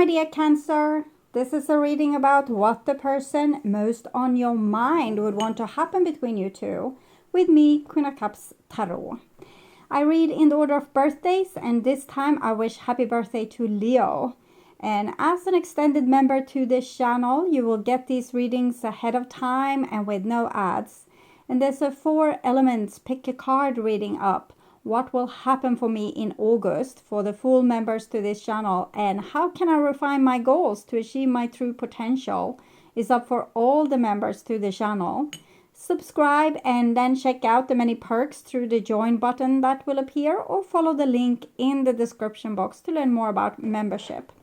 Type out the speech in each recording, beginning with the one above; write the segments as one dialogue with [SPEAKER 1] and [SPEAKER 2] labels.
[SPEAKER 1] my dear Cancer. This is a reading about what the person most on your mind would want to happen between you two, with me, Queen of Cups Tarot. I read in the order of birthdays, and this time I wish happy birthday to Leo. And as an extended member to this channel, you will get these readings ahead of time and with no ads. And there's a 4 elements pick a card reading up. What will happen for me in August for the full members to this channel, and how can I refine my goals to achieve my true potential is up for all the members to the channel. Subscribe and then check out the many perks through the join button that will appear, or follow the link in the description box to learn more about membership.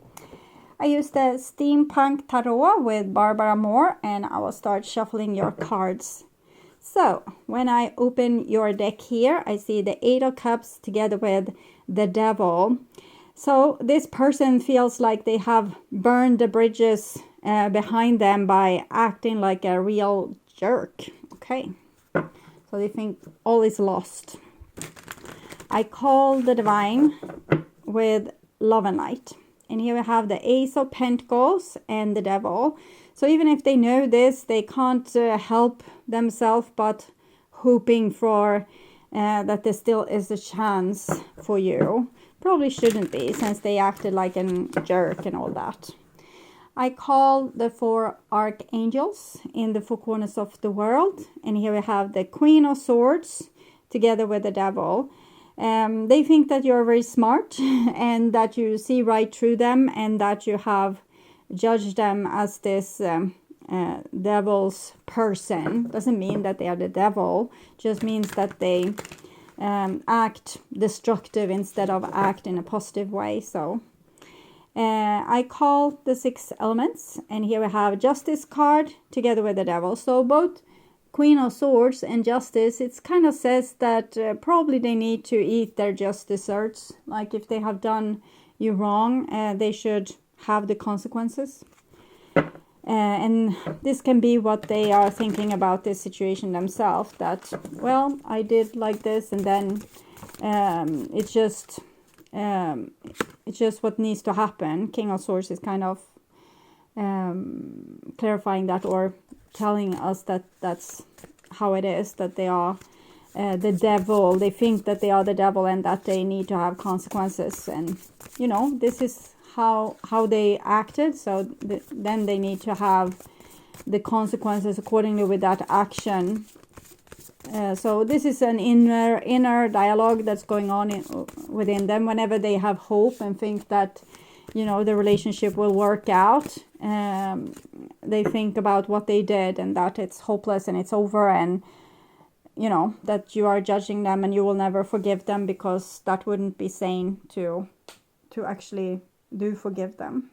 [SPEAKER 1] I use the Steampunk Tarot with Barbara Moore, and I will start shuffling your cards. So, when I open your deck here, I see the 8 of Cups together with the Devil. So, this person feels like they have burned the bridges behind them by acting like a real jerk. Okay, so they think all is lost. I call the Divine with Love and Light. And here we have the Ace of Pentacles and the Devil. So even if they know this, they can't help themselves but hoping for that there still is a chance for you. Probably shouldn't be, since they acted like a jerk and all that. I call the 4 Archangels in the 4 corners of the world. And here we have the Queen of Swords together with the Devil. They think that you're very smart and that you see right through them, and that you have judged them as this devil's person. Doesn't mean that they are the devil, just means that they act destructive instead of act in a positive way. So I call the 6 elements, and here we have Justice card together with the Devil. So both Queen of Swords and Justice, it kind of says that probably they need to eat their just desserts. Like if they have done you wrong, they should have the consequences. And this can be what they are thinking about this situation themselves. That, well, I did like this, and then it's just what needs to happen. King of Swords is kind of clarifying that, or telling us that that's how it is, that they are the devil. They think that they are the devil and that they need to have consequences. And, you know, this is how they acted. So then they need to have the consequences accordingly with that action. So this is an inner dialogue that's going on within them whenever they have hope and think that, you know, the relationship will work out. They think about what they did and that it's hopeless and it's over, and, you know, that you are judging them and you will never forgive them, because that wouldn't be sane to actually do forgive them.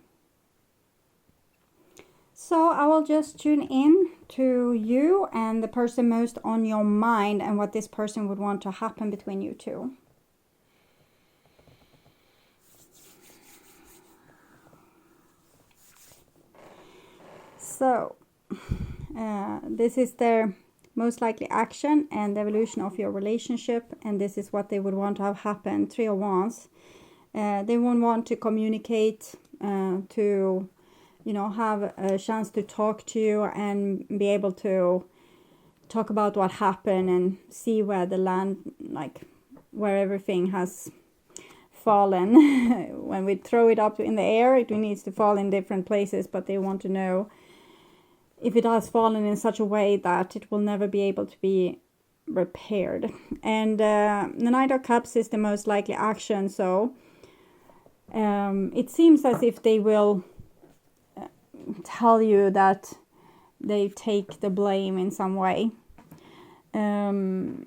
[SPEAKER 1] So I will just tune in to you and the person most on your mind, and what this person would want to happen between you two. So, this is their most likely action and the evolution of your relationship, and this is what they would want to have happen. 3 of Wands. They would want to communicate, to, you know, have a chance to talk to you and be able to talk about what happened and see where the land, like where everything has fallen. When we throw it up in the air, it needs to fall in different places, but they want to know if it has fallen in such a way that it will never be able to be repaired. And the Knight of Cups is the most likely action. So it seems as if they will tell you that they take the blame in some way. I'm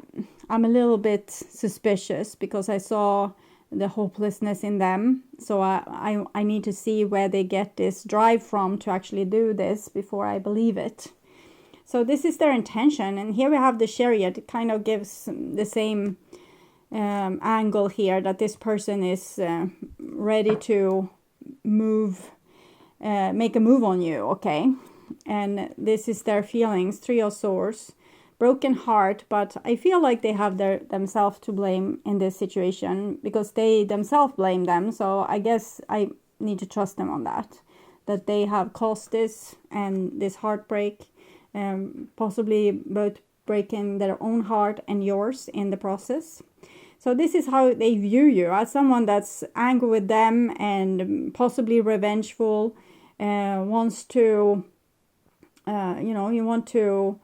[SPEAKER 1] a little bit suspicious because I saw the hopelessness in them. So I need to see where they get this drive from to actually do this before I believe it. So this is their intention. And here we have the Chariot. It kind of gives the same angle here, that this person is ready to move, make a move on you, okay? And this is their feelings. 3 of Swords. Broken heart, but I feel like they have themselves to blame in this situation, because they themselves blame them. So I guess I need to trust them on that they have caused this and this heartbreak, possibly both breaking their own heart and yours in the process. So this is how they view you, as someone that's angry with them and possibly revengeful, wants to, you want to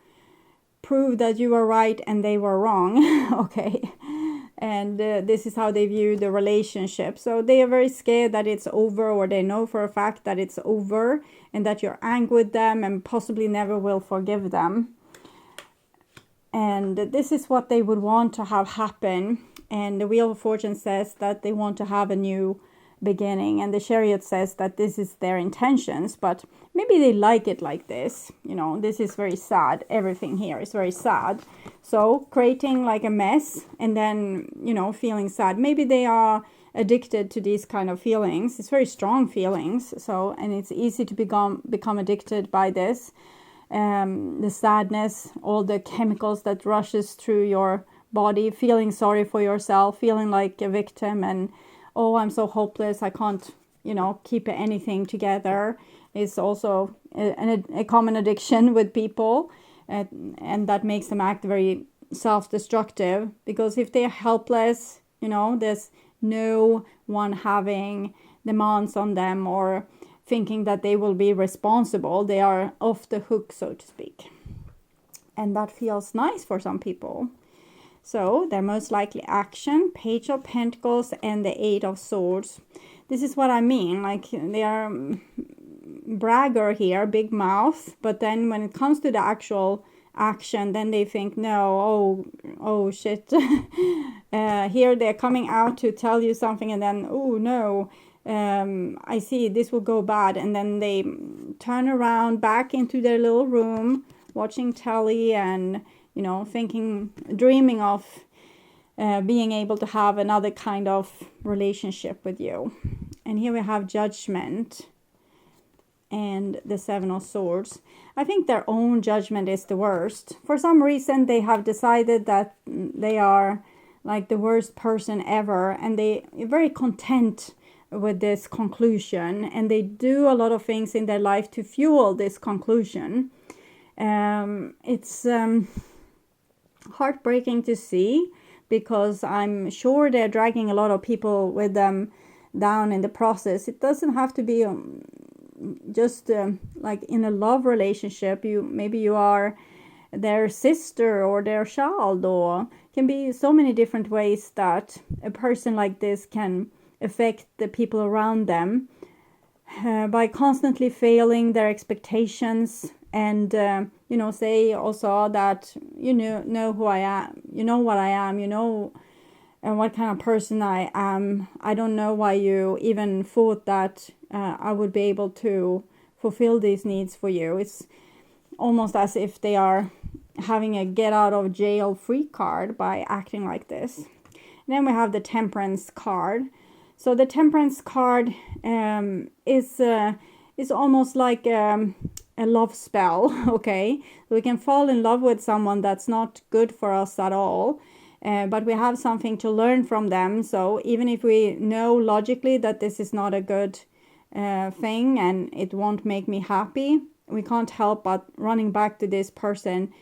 [SPEAKER 1] prove that you were right and they were wrong. Okay. And this is how they view the relationship. So they are very scared that it's over, or they know for a fact that it's over and that you're angry with them and possibly never will forgive them. And this is what they would want to have happen. And the Wheel of Fortune says that they want to have a new beginning. And the Chariot says that this is their intentions. But maybe they like it like this. This is very sad. Everything here is very sad. So creating like a mess and then, feeling sad. Maybe they are addicted to these kind of feelings. It's very strong feelings. So, and it's easy to become addicted by this. The sadness, all the chemicals that rushes through your body, feeling sorry for yourself, feeling like a victim, and oh, I'm so hopeless, I can't, keep anything together, is also a common addiction with people, and that makes them act very self-destructive, because if they're helpless, there's no one having demands on them or thinking that they will be responsible. They are off the hook, so to speak. And that feels nice for some people. So their most likely action, Page of Pentacles and the Eight of Swords. This is what I mean. Like, they are bragger here, big mouth. But then when it comes to the actual action, then they think, no, oh shit. Here they're coming out to tell you something, and then, oh no, I see this will go bad. And then they turn around back into their little room, watching telly and, dreaming of being able to have another kind of relationship with you. And here we have Judgment and the Seven of Swords. I think their own judgment is the worst. For some reason, they have decided that they are like the worst person ever, and they are very content with this conclusion, and they do a lot of things in their life to fuel this conclusion. It's heartbreaking to see, because I'm sure they're dragging a lot of people with them down in the process. It doesn't have to be just like in a love relationship. Maybe you are their sister or their child, or can be so many different ways that a person like this can affect the people around them by constantly failing their expectations. And say also that you know who I am, you know what I am, and what kind of person I am. I don't know why you even thought that I would be able to fulfill these needs for you. It's almost as if they are having a get out of jail free card by acting like this. And then we have the Temperance card. So the Temperance card is almost like a love spell, okay? So we can fall in love with someone that's not good for us at all, but we have something to learn from them. So even if we know logically that this is not a good thing and it won't make me happy, we can't help but running back to this person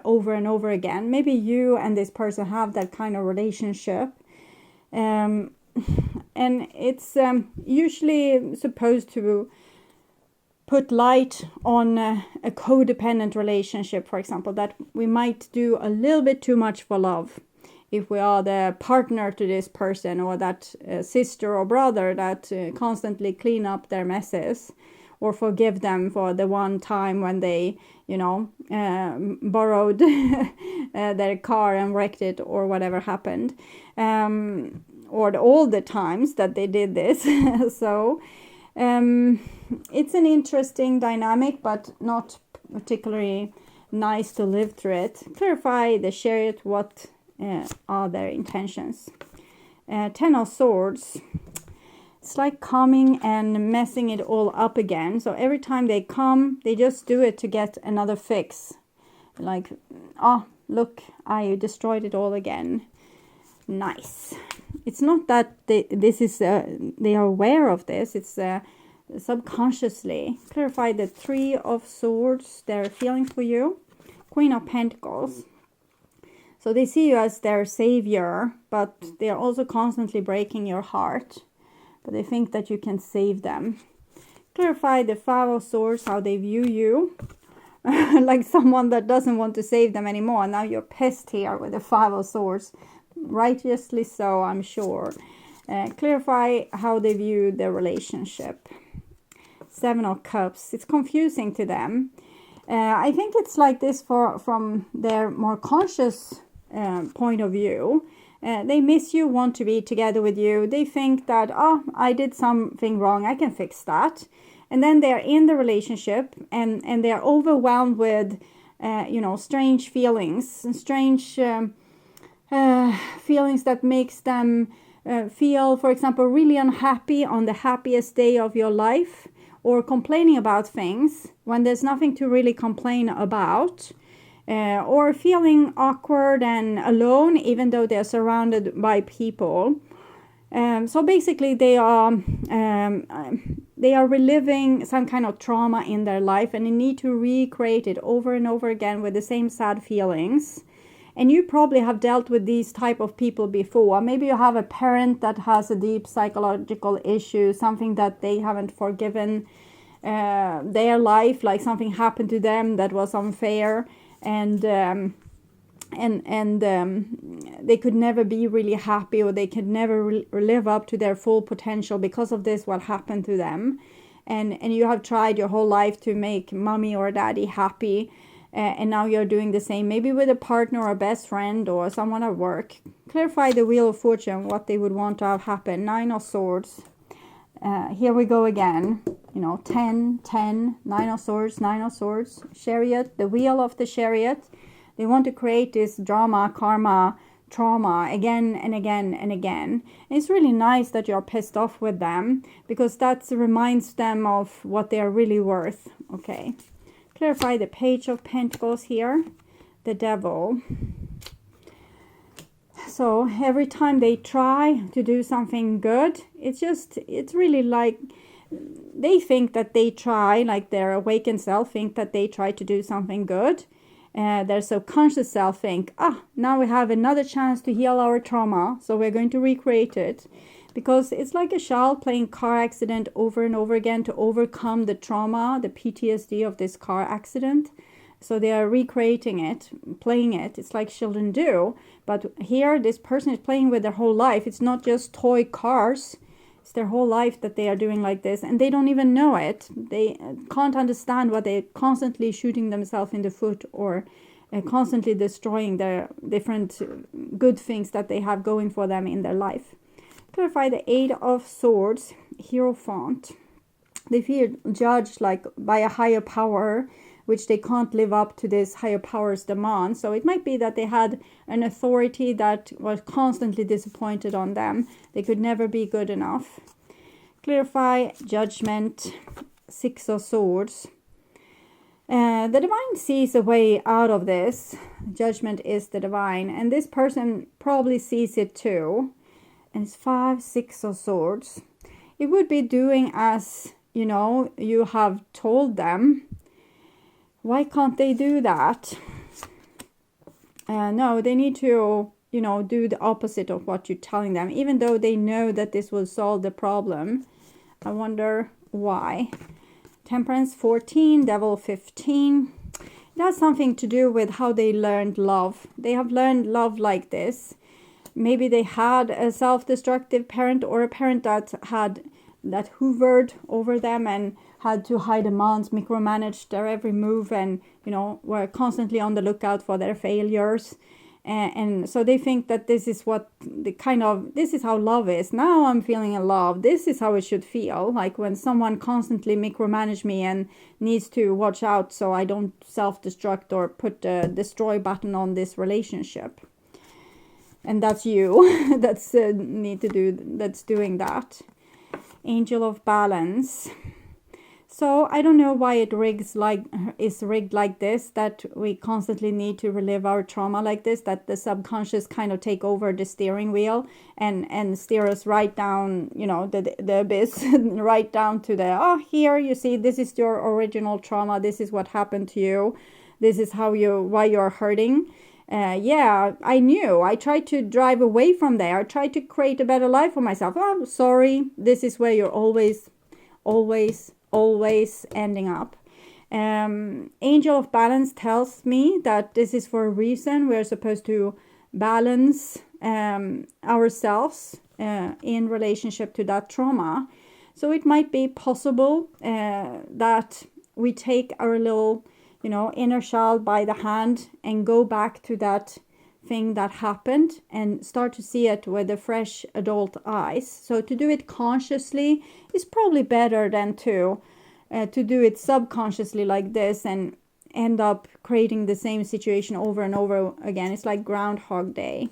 [SPEAKER 1] over and over again. Maybe you and this person have that kind of relationship. And it's usually supposed to put light on a codependent relationship, for example, that we might do a little bit too much for love. If we are the partner to this person, or that sister or brother that constantly clean up their messes, or forgive them for the one time when they, borrowed their car and wrecked it, or whatever happened, or all the times that they did this. So it's an interesting dynamic, but not particularly nice to live through it. Clarify the Chariot, what are their intentions. Ten of Swords. It's like coming and messing it all up again. So every time they come, they just do it to get another fix. Like, oh, look, I destroyed it all again. Nice. It's not that they are aware of this. It's subconsciously. Clarify the Three of Swords, their feeling for you. Queen of Pentacles. So they see you as their savior, but they are also constantly breaking your heart. But they think that you can save them. Clarify the Five of Swords, how they view you. Like someone that doesn't want to save them anymore. Now you're pissed here with the Five of Swords. Righteously so, I'm sure. Clarify how they view their relationship. Seven of Cups. It's confusing to them. I think it's like this from their more conscious point of view. They miss you, want to be together with you. They think that, oh, I did something wrong, I can fix that. And then they're in the relationship and they're overwhelmed with, strange feelings. Strange feelings that makes them feel, for example, really unhappy on the happiest day of your life. Or complaining about things when there's nothing to really complain about. Or feeling awkward and alone even though they're surrounded by people. So basically they are reliving some kind of trauma in their life and they need to recreate it over and over again with the same sad feelings. And you probably have dealt with these type of people before. Maybe you have a parent that has a deep psychological issue, something that they haven't forgiven their life, like something happened to them that was unfair, and they could never be really happy, or they could never live up to their full potential because of this, what happened to them. And you have tried your whole life to make mommy or daddy happy. And now you're doing the same, maybe with a partner or a best friend or someone at work. Clarify the Wheel of Fortune, what they would want to have happen. Nine of Swords. Here we go again. 10, 10, Nine of Swords, Nine of Swords. Chariot, the Wheel of the Chariot. They want to create this drama, karma, trauma again and again and again. And it's really nice that you're pissed off with them, because that reminds them of what they are really worth. Okay. Clarify the Page of Pentacles here, the Devil. So every time they try to do something good, it's really like they think that they try, like their awakened self think that they try to do something good. Their subconscious self think, now we have another chance to heal our trauma, so we're going to recreate it. Because it's like a child playing car accident over and over again to overcome the trauma, the PTSD of this car accident. So they are recreating it, playing it. It's like children do. But here, this person is playing with their whole life. It's not just toy cars. It's their whole life that they are doing like this. And they don't even know it. They can't understand what they're constantly shooting themselves in the foot, or constantly destroying their different good things that they have going for them in their life. Clarify the Eight of Swords, Hierophant. They feel judged like by a higher power, which they can't live up to this higher power's demand. So it might be that they had an authority that was constantly disappointed on them. They could never be good enough. Clarify Judgment, Six of Swords. The Divine sees a way out of this. Judgment is the Divine, and this person probably sees it too. And it's 5, 6 of Swords. It would be doing as, you have told them. Why can't they do that? No, they need to, do the opposite of what you're telling them, even though they know that this will solve the problem. I wonder why. Temperance 14, Devil 15. It has something to do with how they learned love. They have learned love like this. Maybe they had a self-destructive parent, or a parent that hoovered over them and had to high demands, micromanage their every move, and were constantly on the lookout for their failures. And so they think that this is this is how love is. Now I'm feeling in love. This is how it should feel. Like when someone constantly micromanage me and needs to watch out so I don't self-destruct or put the destroy button on this relationship. And that's you that's doing that. Angel of Balance. So I don't know why it is rigged like this, that we constantly need to relive our trauma like this, that the subconscious kind of take over the steering wheel and steer us right down, the abyss, right down to here, you see, this is your original trauma, this is what happened to you, this is why you're hurting. Yeah, I knew. I tried to drive away from there. I tried to create a better life for myself. Oh, sorry. This is where you're always ending up. Angel of Balance tells me that this is for a reason. We're supposed to balance ourselves in relationship to that trauma. So it might be possible that we take our little inner child by the hand and go back to that thing that happened and start to see it with the fresh adult eyes. So to do it consciously is probably better than to do it subconsciously like this and end up creating the same situation over and over again. It's like Groundhog Day.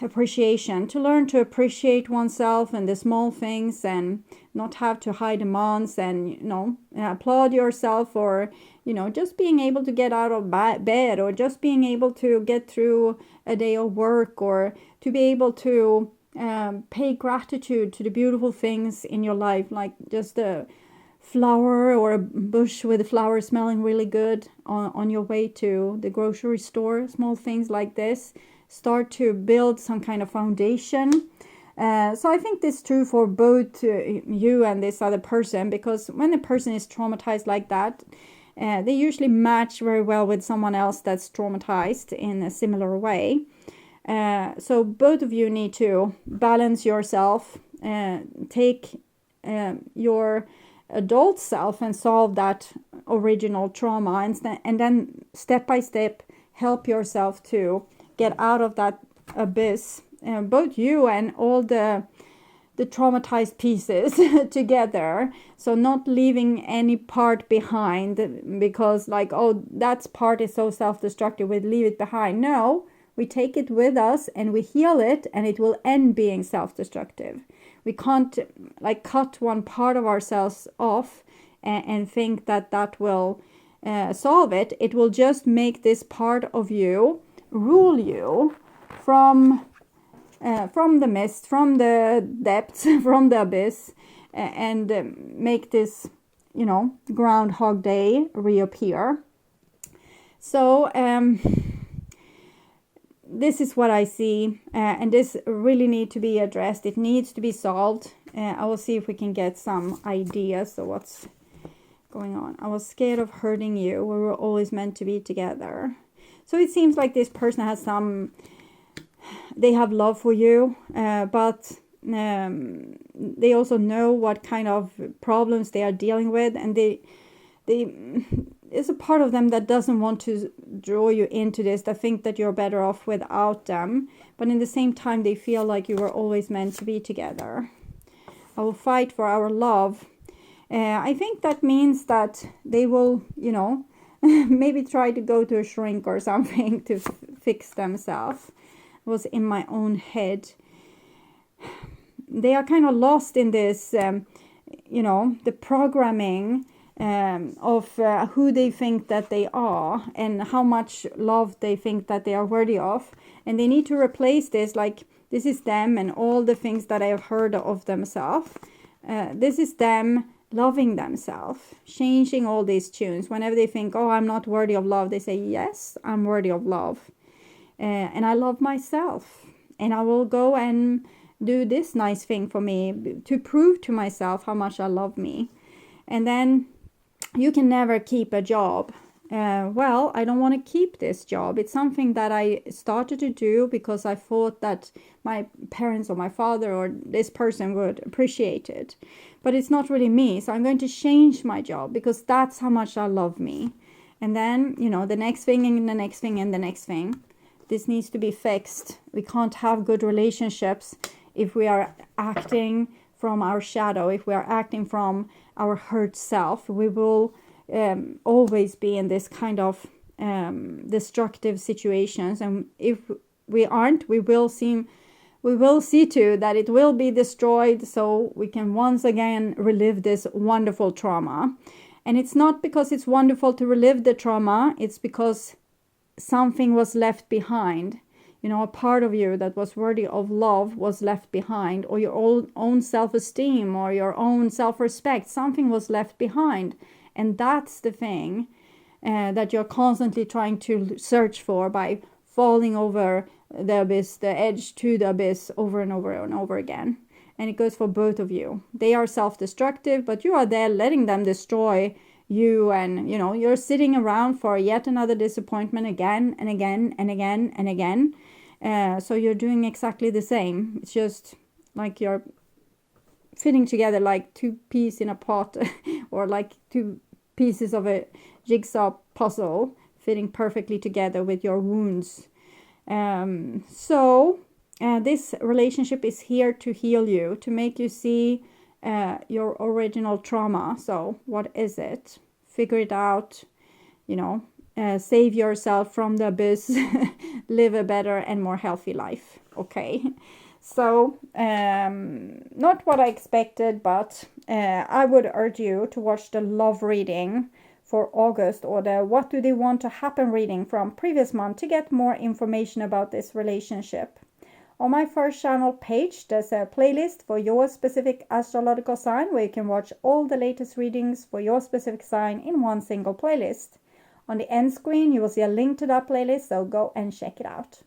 [SPEAKER 1] Appreciation, to learn to appreciate oneself and the small things and not have to high demands and applaud yourself, or just being able to get out of bed, or just being able to get through a day of work, or to be able to pay gratitude to the beautiful things in your life, like just a flower or a bush with a flower smelling really good on your way to the grocery store. Small things like this start to build some kind of foundation. So I think this is true for both you and this other person, because when a person is traumatized like that, they usually match very well with someone else that's traumatized in a similar way. So both of you need to balance yourself, take your adult self and solve that original trauma, and then step by step help yourself to get out of that abyss, both you and all the traumatized pieces together. So not leaving any part behind because that part is so self-destructive, we leave it behind. No, we take it with us and we heal it, and it will end being self-destructive. We can't cut one part of ourselves off and think that will solve it. It will just make this part of you rule you from the mist, from the depths, from the abyss, and make this, Groundhog Day reappear. So this is what I see, and this really needs to be addressed. It needs to be solved. I will see if we can get some ideas of what's going on. I was scared of hurting you. We were always meant to be together. So it seems like this person has they have love for you, but they also know what kind of problems they are dealing with, and there's a part of them that doesn't want to draw you into this, that think that you're better off without them, but in the same time they feel like you were always meant to be together. I will fight for our love. I think that means that they will, maybe try to go to a shrink or something to fix themselves. It was in my own head. They are kind of lost in this, the programming of who they think that they are and how much love they think that they are worthy of. And they need to replace this, this is them and all the things that I have heard of themselves. This is them loving themselves, changing all these tunes. Whenever they think, oh, I'm not worthy of love, they say, yes, I'm worthy of love. And I love myself. And I will go and do this nice thing for me to prove to myself how much I love me. And then you can never keep a job. Well, I don't want to keep this job. It's something that I started to do because I thought that my parents or my father or this person would appreciate it. But it's not really me. So I'm going to change my job because that's how much I love me. And then, the next thing and the next thing and the next thing. This needs to be fixed. We can't have good relationships if we are acting from our shadow, if we are acting from our hurt self. We will always be in this kind of destructive situations, and if we aren't, we will we will see to that it will be destroyed so we can once again relive this wonderful trauma. And it's not because it's wonderful to relive the trauma, it's because something was left behind. You know, a part of you that was worthy of love was left behind, or your own self-esteem or your own self-respect, something was left behind. And that's the thing that you're constantly trying to search for by falling over the abyss, the edge to the abyss over and over and over again. And it goes for both of you. They are self-destructive, but you are there letting them destroy you, and you know, you're sitting around for yet another disappointment again and again and again and again. So you're doing exactly the same. It's just like you're fitting together like two peas in a pot or like two pieces of a jigsaw puzzle fitting perfectly together with your wounds. This relationship is here to heal you, to make you see your original trauma. So what is it? Figure it out, you know, save yourself from the abyss, live a better and more healthy life. Okay. So, not what I expected, but I would urge you to watch the love reading for August, or the what do they want to happen reading from previous month to get more information about this relationship. On my first channel page, there's a playlist for your specific astrological sign where you can watch all the latest readings for your specific sign in one single playlist. On the end screen, you will see a link to that playlist, so go and check it out.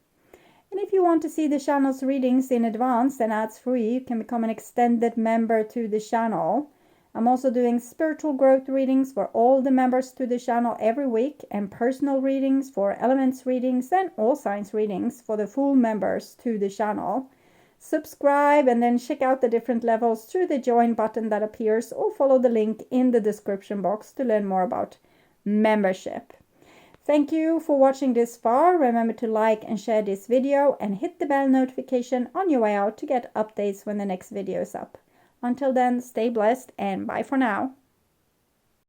[SPEAKER 1] And if you want to see the channel's readings in advance and ads free, you can become an extended member to the channel. I'm also doing spiritual growth readings for all the members to the channel every week, and personal readings for elements readings and all signs readings for the full members to the channel. Subscribe and then check out the different levels through the join button that appears, or follow the link in the description box to learn more about membership. Thank you for watching this far. Remember to like and share this video and hit the bell notification on your way out to get updates when the next video is up. Until then, stay blessed and bye for now.